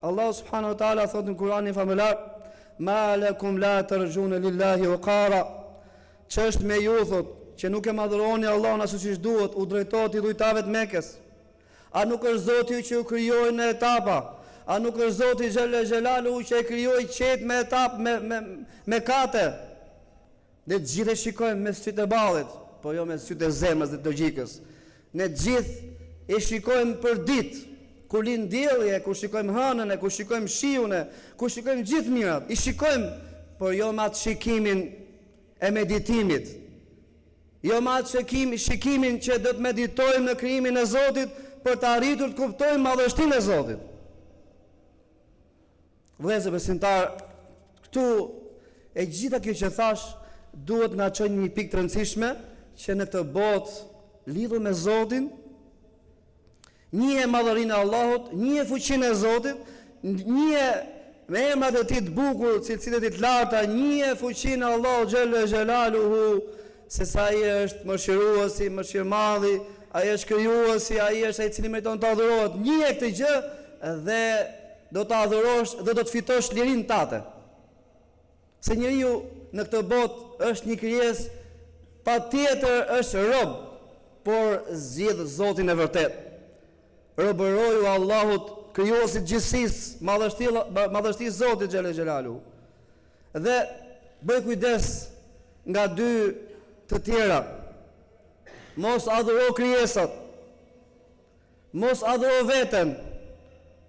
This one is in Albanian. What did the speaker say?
Allah subhanahu wa ta'ala thot në Kur'anin famëlar: Ma lakum la tarjuna lillahi waqara. Ç'është me ju, thot, që nuk e madhëroni Allahun ashtu siç duhet, u drejtohet i dhujtave të Mekës. A nuk është Zoti që u krijoi në etapa? A nuk është Zoti xhalla xhelalu që e krijoi qetë me etapë me kate? Ne të gjithë e shikojmë me sytë e ballit, po jo me sytë e zemrës dhe të logjikës. Ne të gjithë e shikojmë për ditë. Kur lind dielli, kur shikojmë hënën, kur shikojmë shiun, kur shikojmë gjithë mirat, i shikojmë, por jo me atë shikimin e meditimit. Jo me atë shikimin që do të meditojmë në krijimin e Zotit për të arritur të kuptojmë madhështinë e Zotit. Vëllezër besimtar, këtu e gjitha kjo që thash duhet na çojë një pikë të rëndësishme që në këtë botë lidhur me Zotin, një e madhërinë e Allahut, një e fuqinë e Zotit, një me emrat e tij të bukur, cilësitë e tij të larta, një e fuqinë e Allahut xhalla xhelaluhu, se sa ai është mëshiruesi, mëshirëmadhi, ai është krijuesi, ai është ai i cili meriton të adhurohet. Një e këtë gjë dhe do të adhurosh dhe do të fitosh lirinë tate. Se njeriu në këtë botë është një krijesë, patjetër është rob, por zgjedh Zotin e vërtetë. Robëroju Allahut, krijuesit gjithësisë, madhështisë Zotit xhallal xhelalu. Dhe bëj kujdes nga dy të tjera. Mos adhuro krijesat. Mos adhuro veten.